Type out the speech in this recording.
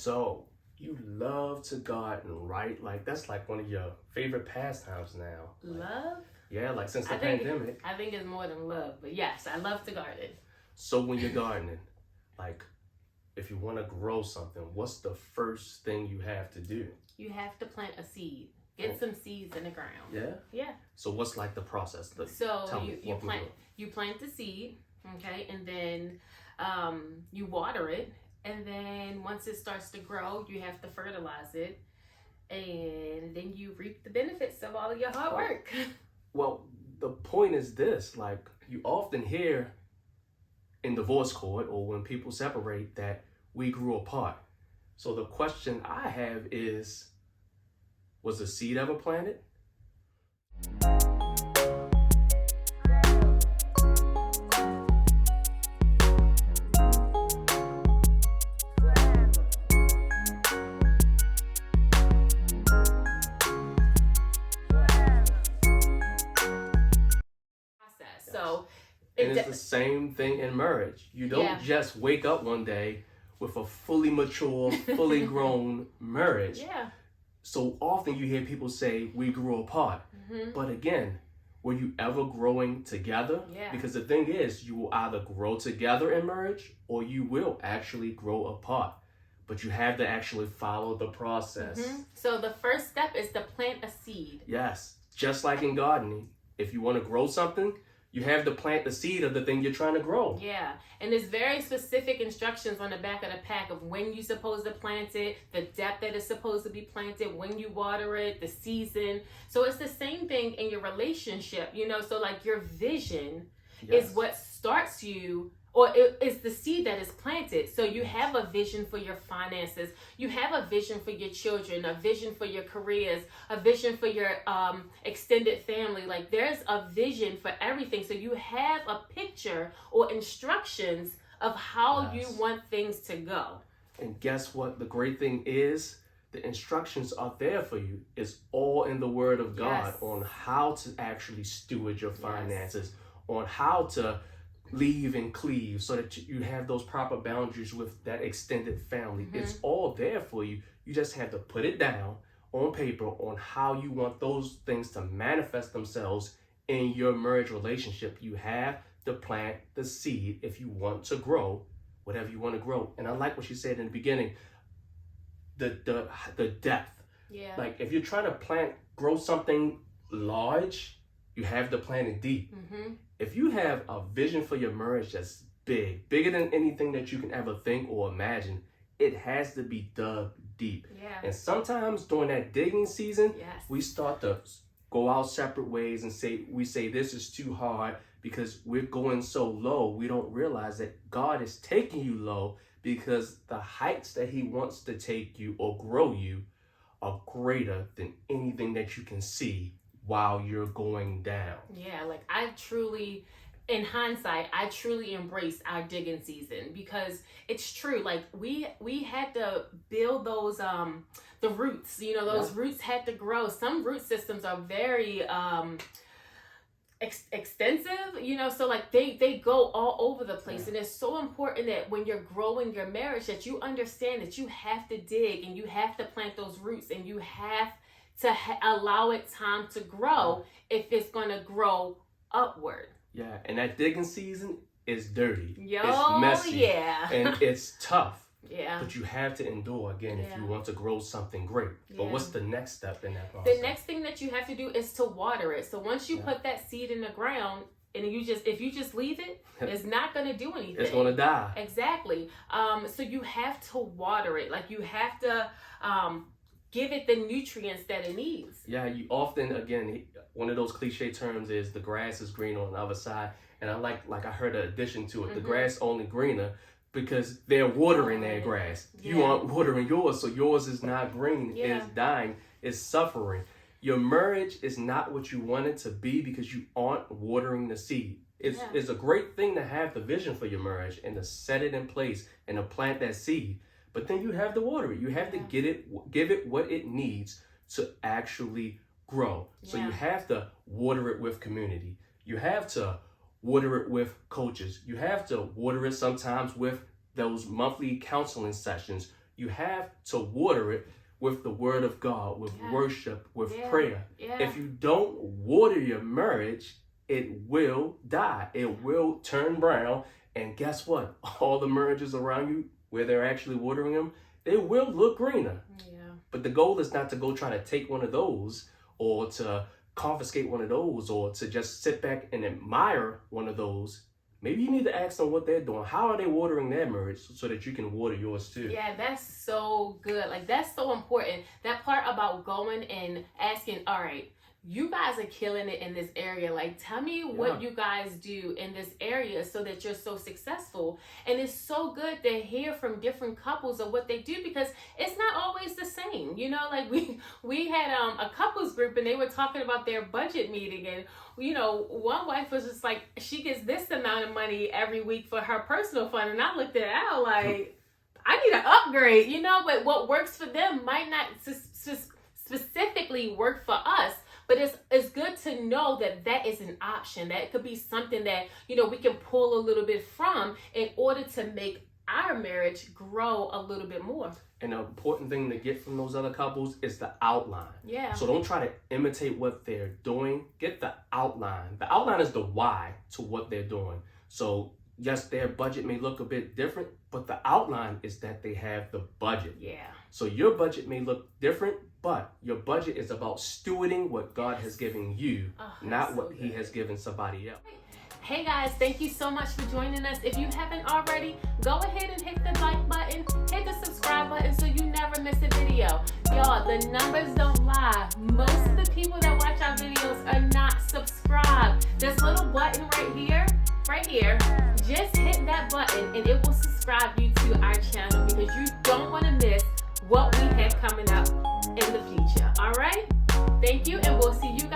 So you love to garden, right? Like that's like one of your favorite pastimes now. Love? Yeah, like since the I think pandemic. I think it's more than love, but yes, I love to garden. So when you're gardening, like if you want to grow something, what's the first thing you have to do? You have to plant a seed. Oh, Get some seeds in the ground. yeah. Yeah. So what's like the process? So Tell me, you walk me plant through it. you plant the seed, okay, and then you water it, and then once it starts to grow, you have to fertilize it, and then you reap the benefits of all of your hard work. Well, the point is this: like you often hear in divorce court or when people separate that we grew apart. So the question I have is, was the seed ever planted? Process. Yes. So And it it's the same thing in marriage. You don't yeah. just wake up one day with a fully mature, fully grown marriage. Yeah. So often you hear people say, we grew apart. But again, were you ever growing together? Yeah. Because the thing is, you will either grow together in marriage or you will actually grow apart. But you have to actually follow the process. So the first step is to plant a seed. Yes. Just like in gardening, if you want to grow something, you have to plant the seed of the thing you're trying to grow. Yeah, and there's very specific instructions on the back of the pack of when you're supposed to plant it, the depth that it's supposed to be planted, when you water it, the season. So it's the same thing in your relationship, so like your vision is what starts you, or it is the seed that is planted. So you have a vision for your finances, you have a vision for your children, a vision for your careers, a vision for your extended family. Like there's a vision for everything. So you have a picture or instructions of how you want things to go. And guess what? The great thing is, the instructions are there for you. It's all in the Word of God on how to actually steward your finances, on how to leave and cleave so that you have those proper boundaries with that extended family. It's all there for you. You just have to put it down on paper on how you want those things to manifest themselves in your marriage relationship. You have to plant the seed if you want to grow whatever you want to grow. And I like what she said in the beginning, the depth. Yeah. Like if you're trying to grow something large, you have to plant it deep. If you have a vision for your marriage that's bigger than anything that you can ever think or imagine, it has to be dug deep. Yeah. And sometimes during that digging season, we start to go our separate ways and we say this is too hard because we're going so low. We don't realize that God is taking you low because the heights that He wants to take you or grow you are greater than anything that you can see while you're going down. Yeah, like in hindsight, I truly embraced our digging season because it's true. Like we had to build those the roots. Those roots had to grow. Some root systems are very extensive, so like they go all over the place. And it's so important that when you're growing your marriage that you understand that you have to dig and you have to plant those roots and you have to allow it time to grow if it's going to grow upward. Yeah, and that digging season is dirty. It's messy. And it's tough. Yeah. But you have to endure again if you want to grow something great. But what's the next step in that process? The next thing that you have to do is to water it. So once you put that seed in the ground and if you just leave it, it's not going to do anything. It's going to die. Exactly. So you have to water it. Like you have to give it the nutrients that it needs. Yeah, you often, again, one of those cliche terms is the grass is green on the other side. And I like I heard an addition to it. The grass only greener because they're watering their grass. You aren't watering yours, so yours is not green. It's dying. It's suffering. Your marriage is not what you want it to be because you aren't watering the seed. It's a great thing to have the vision for your marriage and to set it in place and to plant that seed. But then you have to water it. You have to give it what it needs to actually grow. So you have to water it with community. You have to water it with coaches. You have to water it sometimes with those monthly counseling sessions. You have to water it with the word of God, with worship, with prayer. Yeah. If you don't water your marriage, it will die. It will turn brown. And guess what? All the marriages around you, where they're actually watering them, they will look greener. Yeah. But the goal is not to go try to take one of those or to confiscate one of those or to just sit back and admire one of those. Maybe you need to ask them what they're doing. How are they watering their marriage so that you can water yours too? Yeah, that's so good. Like, that's so important. That part about going and asking, all right, you guys are killing it in this area. Like, tell me what you guys do in this area so that you're so successful. And it's so good to hear from different couples of what they do, because it's not always the same. You know, like we had a couples group, and they were talking about their budget meeting, and you know, one wife was just like, she gets this amount of money every week for her personal fund, and I looked at it like, I need an upgrade, you know. But what works for them might not specifically work for us. But it's good to know that that is an option. That could be something that, you know, we can pull a little bit from in order to make our marriage grow a little bit more. And the important thing to get from those other couples is the outline. Yeah. So don't try to imitate what they're doing. Get the outline. The outline is the why to what they're doing. So yes, their budget may look a bit different, but the outline is that they have the budget. Yeah. So your budget may look different, but your budget is about stewarding what God has given you, not what He has given somebody else. Hey guys, thank you so much for joining us. If you haven't already, go ahead and hit the like button, hit the subscribe button so you never miss a video. Y'all, the numbers don't lie. Most of the people that watch our videos are not subscribed. This little button right here, just hit that button and it will subscribe you to our channel, because you don't want to miss what we have coming up in the future. All right? Thank you, and we'll see you